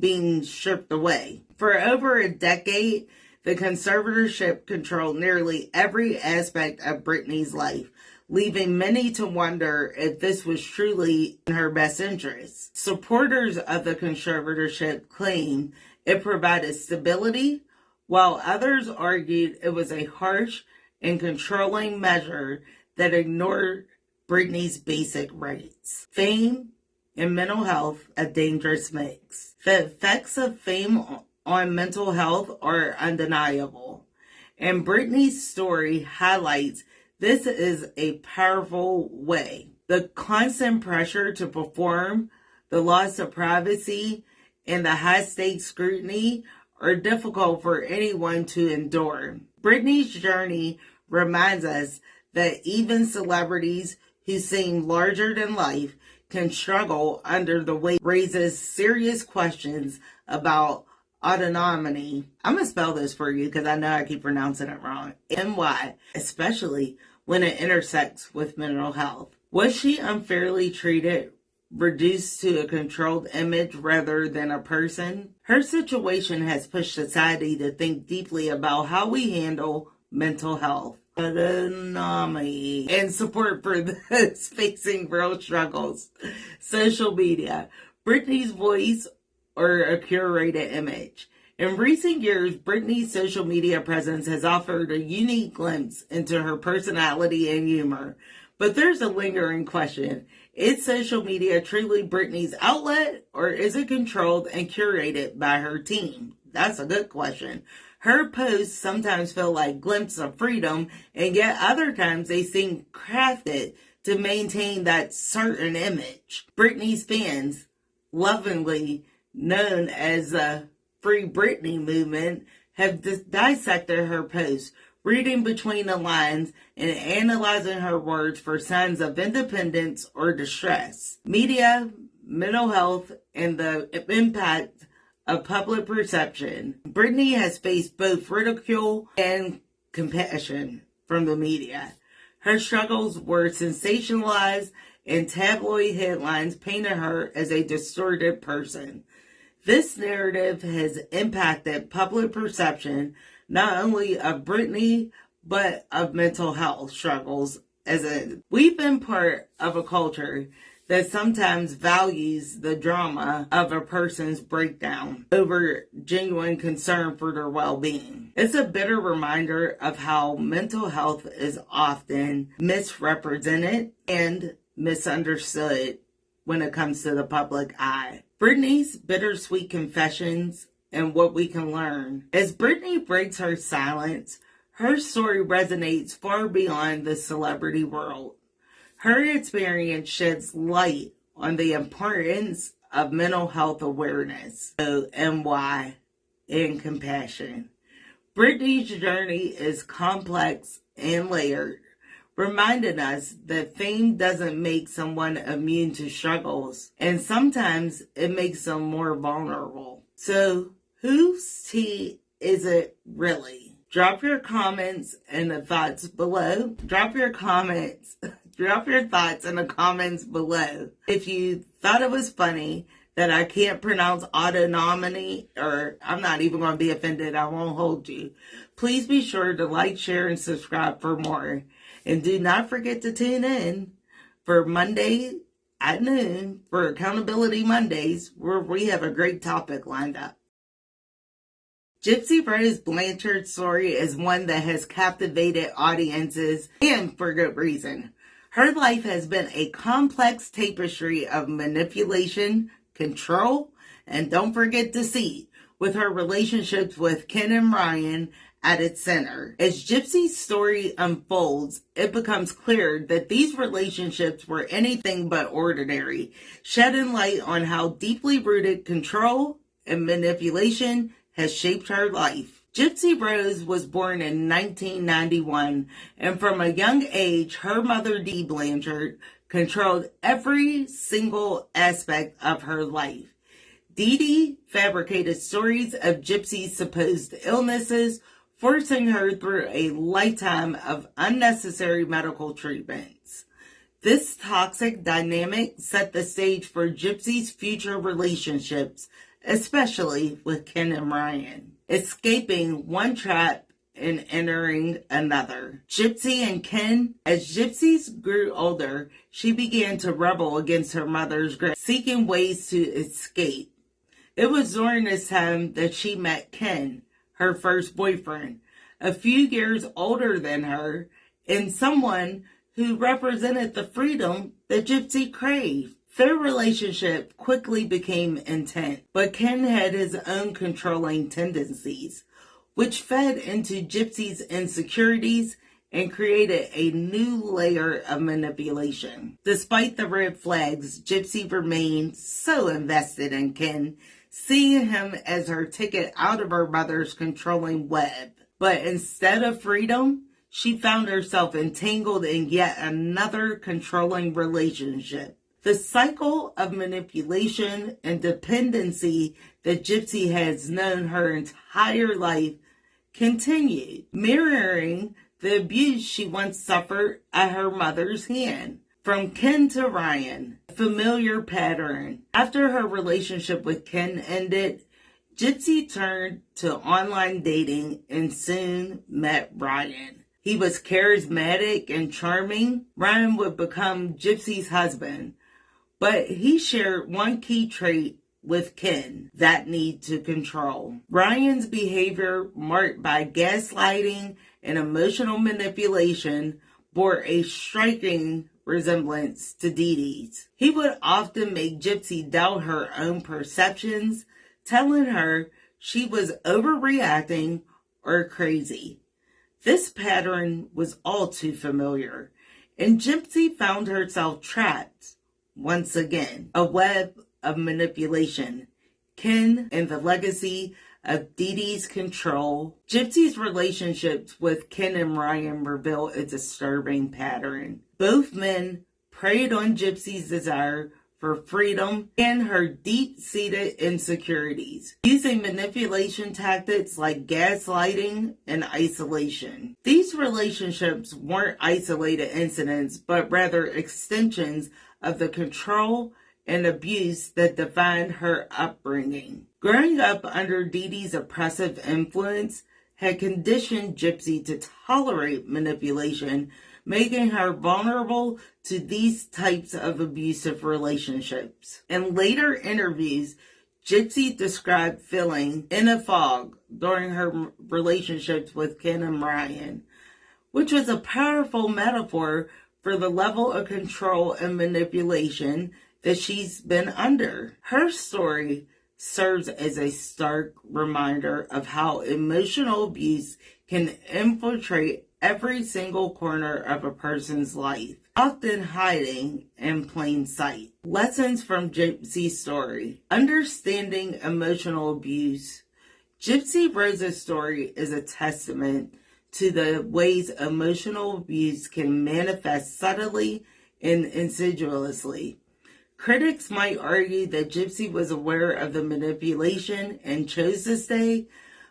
being stripped away. For over a decade, the conservatorship controlled nearly every aspect of Britney's life, leaving many to wonder if this was truly in her best interest. Supporters of the conservatorship claim it provided stability, while others argued it was a harsh and controlling measure that ignored Britney's basic rights. Fame and mental health, a dangerous mix. The effects of fame on mental health are undeniable, and Britney's story highlights this is a powerful way. The constant pressure to perform, the loss of privacy, and the high-stakes scrutiny are difficult for anyone to endure. Britney's journey reminds us that even celebrities who seem larger than life can struggle under the weight, raises serious questions about autonomy. I'm going to spell this for you because I know I keep pronouncing it wrong. NY, especially when it intersects with mental health. Was she unfairly treated, reduced to a controlled image rather than a person? Her situation has pushed society to think deeply about how we handle mental health, autonomy, and support for those facing real struggles. Social media, Britney's voice, or a curated image. In recent years, Britney's social media presence has offered a unique glimpse into her personality and humor. But there's a lingering question. Is social media truly Britney's outlet, or is it controlled and curated by her team? That's a good question. Her posts sometimes feel like glimpses of freedom, and yet other times they seem crafted to maintain that certain image. Britney's fans, lovingly known as the Free Britney movement, have dissected her posts, reading between the lines and analyzing her words for signs of independence or distress. Media, mental health, and the impact of public perception. Britney has faced both ridicule and compassion from the media. Her struggles were sensationalized, and tabloid headlines painted her as a distorted person. This narrative has impacted public perception not only of Britney, but of mental health struggles. We've been part of a culture that sometimes values the drama of a person's breakdown over genuine concern for their well-being. It's a bitter reminder of how mental health is often misrepresented and misunderstood when it comes to the public eye. Britney's bittersweet confessions and what we can learn. As Britney breaks her silence, her story resonates far beyond the celebrity world. Her experience sheds light on the importance of mental health awareness, NY, and compassion. Britney's journey is complex and layered, reminding us that fame doesn't make someone immune to struggles, and sometimes it makes them more vulnerable. So, whose tea is it really? Drop your comments and the thoughts below. Drop your thoughts in the comments below. If you thought it was funny that I can't pronounce autonomy, or I'm not even going to be offended, I won't hold you. Please be sure to like, share, and subscribe for more. And do not forget to tune in for Monday at noon for Accountability Mondays, where we have a great topic lined up. Gypsy Rose Blanchard's story is one that has captivated audiences, and for good reason. Her life has been a complex tapestry of manipulation, control, and don't forget deceit, with her relationships with Ken and Ryan at its center. As Gypsy's story unfolds, it becomes clear that these relationships were anything but ordinary, shedding light on how deeply rooted control and manipulation has shaped her life. Gypsy Rose was born in 1991, and from a young age, her mother, Dee Blanchard, controlled every single aspect of her life. Dee Dee fabricated stories of Gypsy's supposed illnesses, forcing her through a lifetime of unnecessary medical treatments. This toxic dynamic set the stage for Gypsy's future relationships especially with Ken and Ryan, escaping one trap and entering another. Gypsy and Ken. As Gypsy grew older, she began to rebel against her mother's grip, seeking ways to escape. It was during this time that she met Ken, her first boyfriend, a few years older than her, and someone who represented the freedom that Gypsy craved. Their relationship quickly became intense, but Ken had his own controlling tendencies, which fed into Gypsy's insecurities and created a new layer of manipulation. Despite the red flags, Gypsy remained so invested in Ken, seeing him as her ticket out of her mother's controlling web. But instead of freedom, she found herself entangled in yet another controlling relationship. The cycle of manipulation and dependency that Gypsy has known her entire life continued, mirroring the abuse she once suffered at her mother's hand. From Ken to Ryan, a familiar pattern. After her relationship with Ken ended, Gypsy turned to online dating and soon met Ryan. He was charismatic and charming. Ryan would become Gypsy's husband, but he shared one key trait with Ken, that need to control. Ryan's behavior, marked by gaslighting and emotional manipulation, bore a striking resemblance to Dee Dee's. He would often make Gypsy doubt her own perceptions, telling her she was overreacting or crazy. This pattern was all too familiar, and Gypsy found herself trapped once again. A web of manipulation, Ken and the legacy of Dee Dee's control. Gypsy's relationships with Ken and Ryan reveal a disturbing pattern. Both men preyed on Gypsy's desire for freedom and her deep-seated insecurities, using manipulation tactics like gaslighting and isolation. These relationships weren't isolated incidents, but rather extensions of the control and abuse that defined her upbringing. Growing up under Dee Dee's oppressive influence had conditioned Gypsy to tolerate manipulation, making her vulnerable to these types of abusive relationships. In later interviews, Gypsy described feeling in a fog during her relationships with Ken and Ryan, which was a powerful metaphor for the level of control and manipulation that she's been under. Her story serves as a stark reminder of how emotional abuse can infiltrate every single corner of a person's life, often hiding in plain sight. Lessons from Gypsy's story. Understanding emotional abuse. Gypsy Rose's story is a testament to the ways emotional abuse can manifest subtly and insidiously. Critics might argue that Gypsy was aware of the manipulation and chose to stay,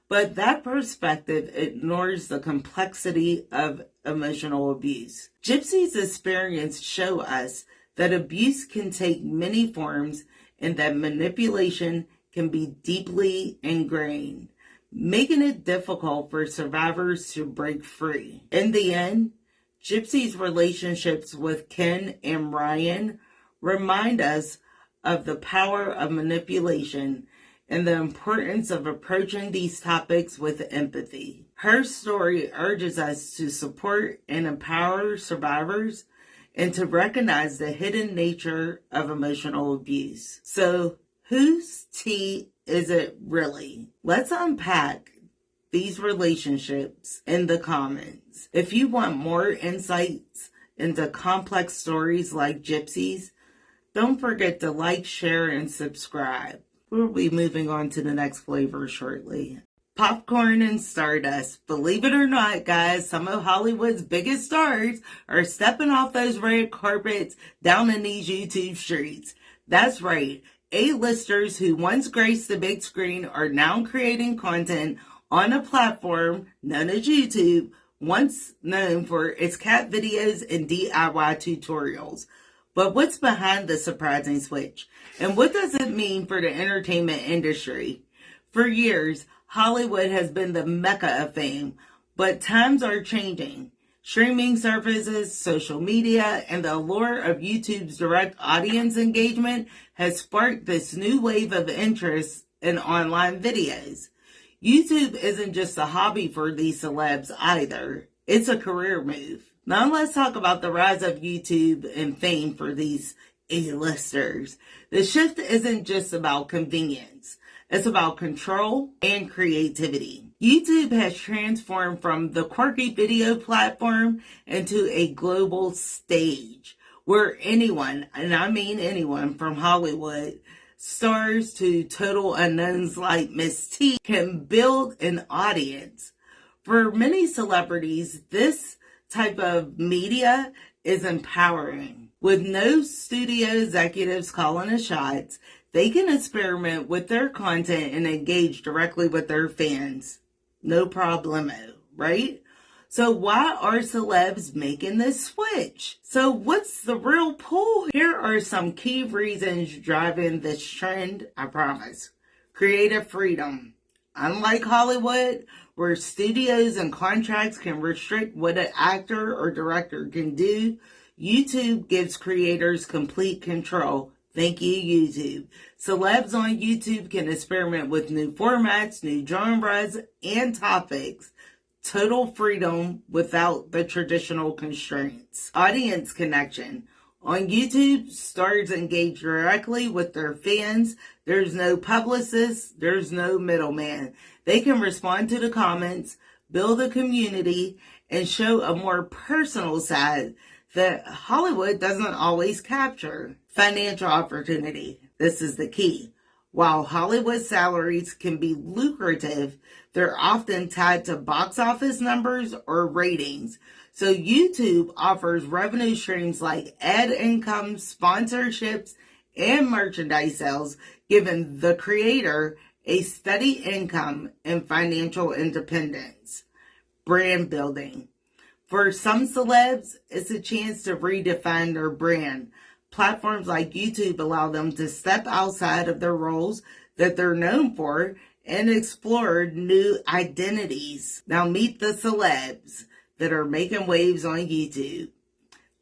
but that perspective ignores the complexity of emotional abuse. Gypsy's experience show us that abuse can take many forms and that manipulation can be deeply ingrained, making it difficult for survivors to break free. In the end, Gypsy's relationships with Ken and Ryan remind us of the power of manipulation and the importance of approaching these topics with empathy. Her story urges us to support and empower survivors and to recognize the hidden nature of emotional abuse. So, whose tea is it really? Let's unpack these relationships in the comments. If you want more insights into complex stories like Gypsy's, don't forget to like, share, and subscribe. We'll be moving on to the next flavor shortly. Popcorn and Stardust. Believe it or not, guys, some of Hollywood's biggest stars are stepping off those red carpets down in these YouTube streets. That's right. A-listers who once graced the big screen are now creating content on a platform known as YouTube, once known for its cat videos and DIY tutorials. But what's behind the surprising switch? And what does it mean for the entertainment industry? For years, Hollywood has been the mecca of fame, but times are changing. Streaming services, social media, and the allure of YouTube's direct audience engagement has sparked this new wave of interest in online videos. YouTube isn't just a hobby for these celebs either. It's a career move. Now let's talk about the rise of YouTube and fame for these A-listers. The shift isn't just about convenience. It's about control and creativity. YouTube has transformed from the quirky video platform into a global stage where anyone, and I mean anyone from Hollywood, stars to total unknowns like Myss T, can build an audience. For many celebrities, this type of media is empowering. With no studio executives calling the shots, they can experiment with their content and engage directly with their fans. No problemo, right? So why are celebs making this switch? So what's the real pull? Here are some key reasons driving this trend, I promise. Creative freedom. Unlike Hollywood, where studios and contracts can restrict what an actor or director can do, YouTube gives creators complete control. Thank you, YouTube. Celebs on YouTube can experiment with new formats, new genres, and topics. Total freedom without the traditional constraints. Audience connection. On YouTube, stars engage directly with their fans. There's no publicist. There's no middleman. They can respond to the comments, build a community, and show a more personal side that Hollywood doesn't always capture. Financial opportunity. This is the key. While Hollywood salaries can be lucrative, they're often tied to box office numbers or ratings. So YouTube offers revenue streams like ad income, sponsorships, and merchandise sales, giving the creator a steady income and financial independence. Brand building. For some celebs, it's a chance to redefine their brand. Platforms like YouTube allow them to step outside of their roles that they're known for and explore new identities. Now meet the celebs that are making waves on YouTube.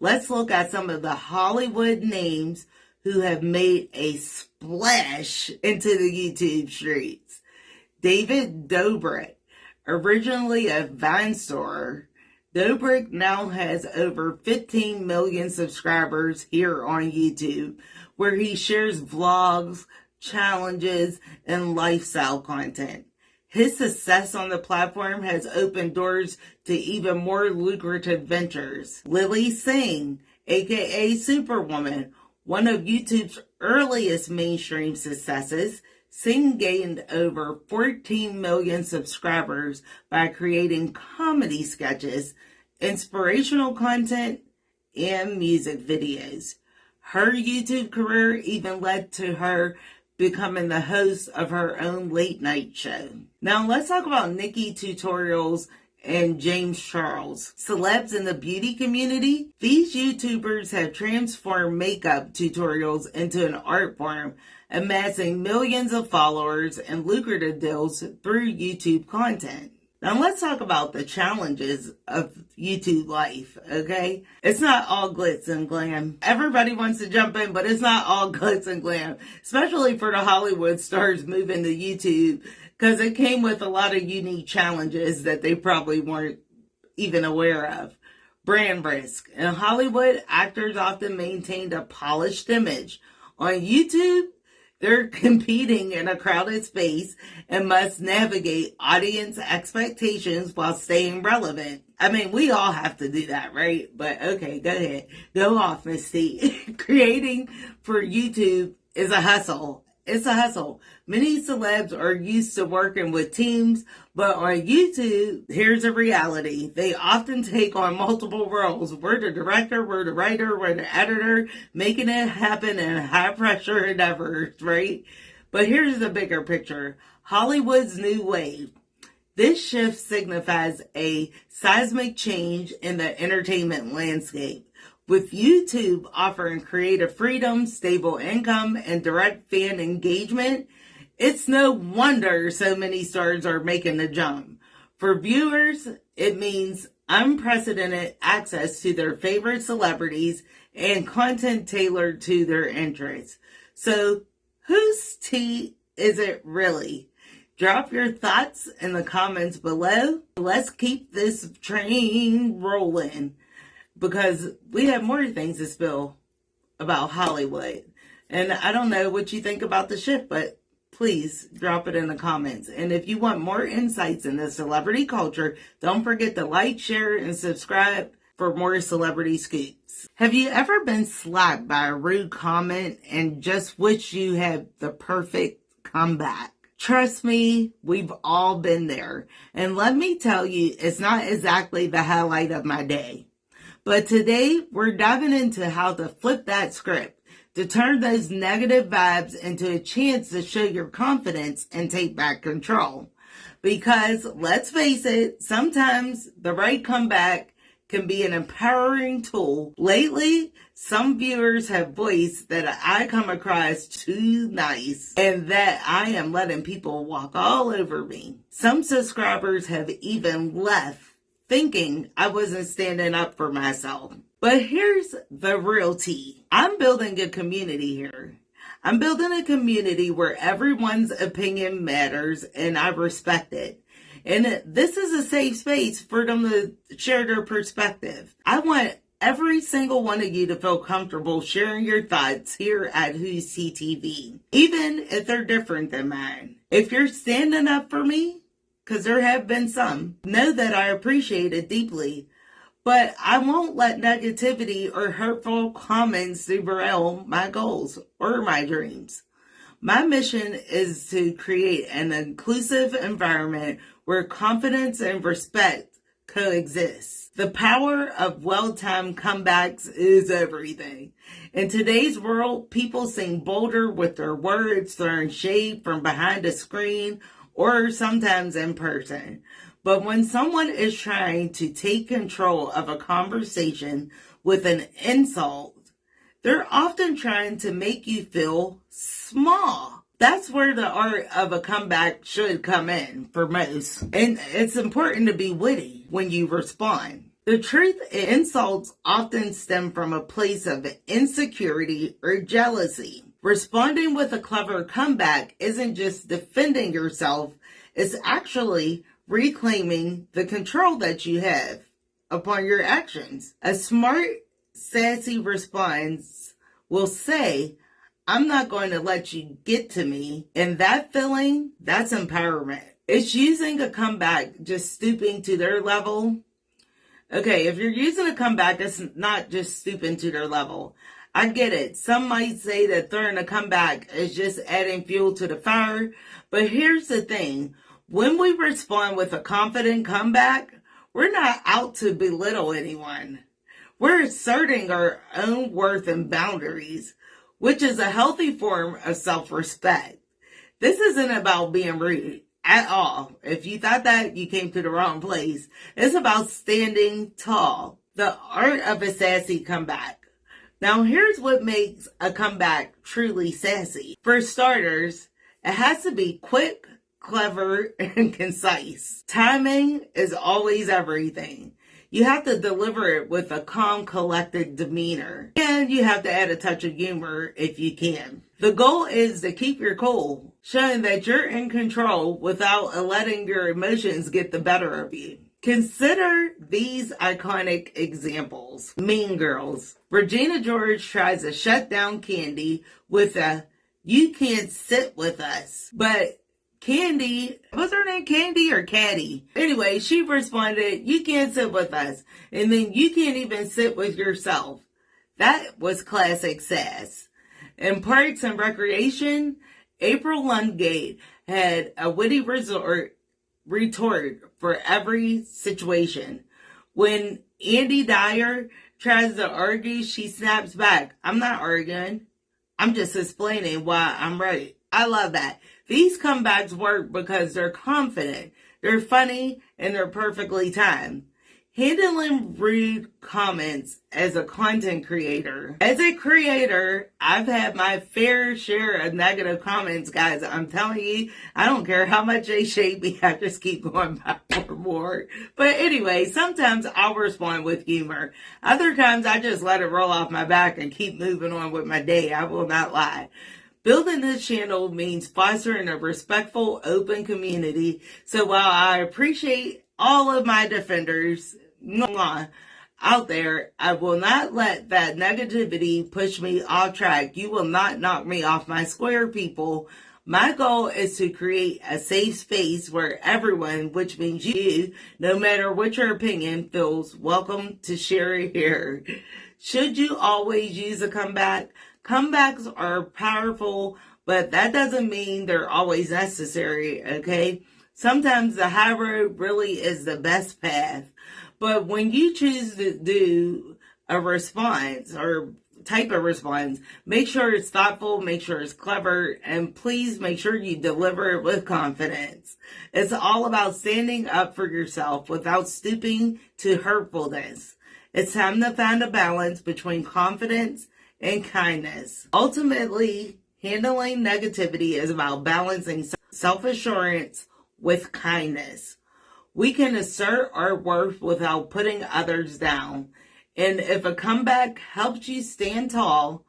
Let's look at some of the Hollywood names who have made a splash into the YouTube streets. David Dobrik, originally a Vine star, Dobrik now has over 15 million subscribers here on YouTube, where he shares vlogs, challenges, and lifestyle content. His success on the platform has opened doors to even more lucrative ventures. Lily Singh, aka Superwoman, one of YouTube's earliest mainstream successes, Singh gained over 14 million subscribers by creating comedy sketches, inspirational content, and music videos. Her YouTube career even led to her becoming the host of her own late night show. Now let's talk about Nikki Tutorials and James Charles. Celebs in the beauty community, these YouTubers have transformed makeup tutorials into an art form, amassing millions of followers and lucrative deals through YouTube content. Now let's talk about the challenges of YouTube life, okay? It's not all glitz and glam. Everybody wants to jump in, but it's not all glitz and glam, especially for the Hollywood stars moving to YouTube, because it came with a lot of unique challenges that they probably weren't even aware of. Brand risk. In Hollywood, actors often maintained a polished image. On YouTube, they're competing in a crowded space and must navigate audience expectations while staying relevant. I mean, we all have to do that, right? But okay, go ahead. Go off, Myss T. Creating for YouTube is a hustle. It's a hustle. Many celebs are used to working with teams, but on YouTube, here's a reality. They often take on multiple roles. We're the director, we're the writer, we're the editor, making it happen in high pressure endeavors, right? But here's the bigger picture. Hollywood's new wave. This shift signifies a seismic change in the entertainment landscape. With YouTube offering creative freedom, stable income, and direct fan engagement, it's no wonder so many stars are making the jump. For viewers, it means unprecedented access to their favorite celebrities and content tailored to their interests. So, whose tea is it really? Drop your thoughts in the comments below. Let's keep this train rolling, because we have more things to spill about Hollywood. And I don't know what you think about the shift, but please drop it in the comments. And if you want more insights into celebrity culture, don't forget to like, share, and subscribe for more celebrity scoops. Have you ever been slapped by a rude comment and just wish you had the perfect comeback? Trust me, we've all been there. And let me tell you, it's not exactly the highlight of my day. But today, we're diving into how to flip that script, to turn those negative vibes into a chance to show your confidence and take back control. Because, let's face it, sometimes the right comeback can be an empowering tool. Lately, some viewers have voiced that I come across too nice and that I am letting people walk all over me. Some subscribers have even left thinking I wasn't standing up for myself. But here's the real tea. I'm building a community here. I'm building a community where everyone's opinion matters and I respect it. And this is a safe space for them to share their perspective. I want every single one of you to feel comfortable sharing your thoughts here at WhoseTeaTV, even if they're different than mine. If you're standing up for me, because there have been some, know that I appreciate it deeply, but I won't let negativity or hurtful comments derail my goals or my dreams. My mission is to create an inclusive environment where confidence and respect coexist. The power of well-timed comebacks is everything. In today's world, people seem bolder with their words, throwing shade from behind a screen or sometimes in person. But when someone is trying to take control of a conversation with an insult, they're often trying to make you feel small. That's where the art of a comeback should come in for most. And it's important to be witty when you respond. The truth, insults often stem from a place of insecurity or jealousy. Responding with a clever comeback isn't just defending yourself, it's actually reclaiming the control that you have upon your actions. A smart, sassy response will say, I'm not going to let you get to me. And that feeling, that's empowerment. It's using a comeback, just stooping to their level. Okay, if you're using a comeback, it's not just stooping to their level. I get it. Some might say that throwing a comeback is just adding fuel to the fire. But here's the thing. When we respond with a confident comeback, we're not out to belittle anyone. We're asserting our own worth and boundaries, which is a healthy form of self-respect. This isn't about being rude at all. If you thought that, you came to the wrong place. It's about standing tall. The art of a sassy comeback. Now, here's what makes a comeback truly sassy. For starters, it has to be quick, clever, and concise. Timing is always everything. You have to deliver it with a calm, collected demeanor. And you have to add a touch of humor if you can. The goal is to keep your cool, showing that you're in control without letting your emotions get the better of you. Consider these iconic examples. Mean Girls. Regina George tries to shut down Candy with a, "You can't sit with us." But Candy, what's her name, Candy or Caddy? Anyway, she responded, "You can't sit with us." And then you can't even sit with yourself. That was classic sass. In Parks and Recreation, April Lundgate had a witty retort for every situation. When Andy Dyer tries to argue, she snaps back, "I'm not arguing. I'm just explaining why I'm right." I love that. These comebacks work because they're confident, they're funny, and they're perfectly timed. Handling rude comments as a content creator. As a creator, I've had my fair share of negative comments, guys. I'm telling you, I don't care how much they shade me, I just keep going back for more. But anyway, sometimes I'll respond with humor. Other times I just let it roll off my back and keep moving on with my day. I will not lie. Building this channel means fostering a respectful, open community. So while I appreciate all of my defenders out there, I will not let that negativity push me off track. You will not knock me off my square, people. My goal is to create a safe space where everyone, which means you, no matter what your opinion, feels welcome to share it here. Should you always use a comeback? Comebacks are powerful, but that doesn't mean they're always necessary, okay? Sometimes the high road really is the best path. But when you choose to do a response or type of response, make sure it's thoughtful, make sure it's clever, and please make sure you deliver it with confidence. It's all about standing up for yourself without stooping to hurtfulness. It's time to find a balance between confidence and kindness. Ultimately, handling negativity is about balancing self-assurance with kindness. We can assert our worth without putting others down. And if a comeback helps you stand tall,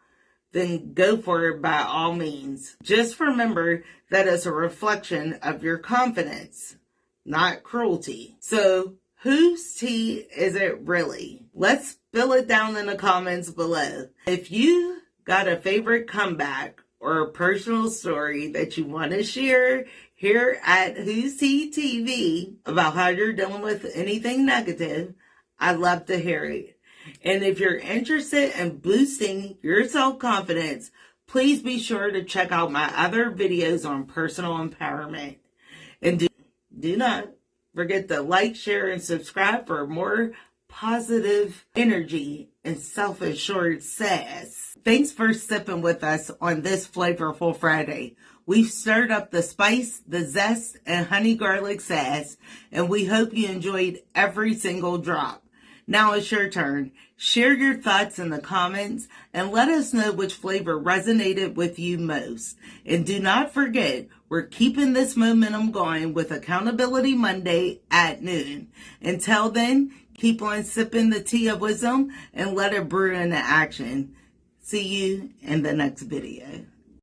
then go for it by all means. Just remember that it's a reflection of your confidence, not cruelty. So, whose tea is it really? Let's spill it down in the comments below. If you got a favorite comeback or a personal story that you want to share here at WhoseTeaTV about how you're dealing with anything negative, I'd love to hear it. And if you're interested in boosting your self-confidence, please be sure to check out my other videos on personal empowerment. And do not forget to like, share, and subscribe for more positive energy and self-assured sass. Thanks for sipping with us on this Flavorful Friday. We've stirred up the spice, the zest, and honey garlic sass, and we hope you enjoyed every single drop. Now it's your turn. Share your thoughts in the comments and let us know which flavor resonated with you most. And do not forget, we're keeping this momentum going with Accountability Monday at noon. Until then, keep on sipping the tea of wisdom and let it brew into action. See you in the next video.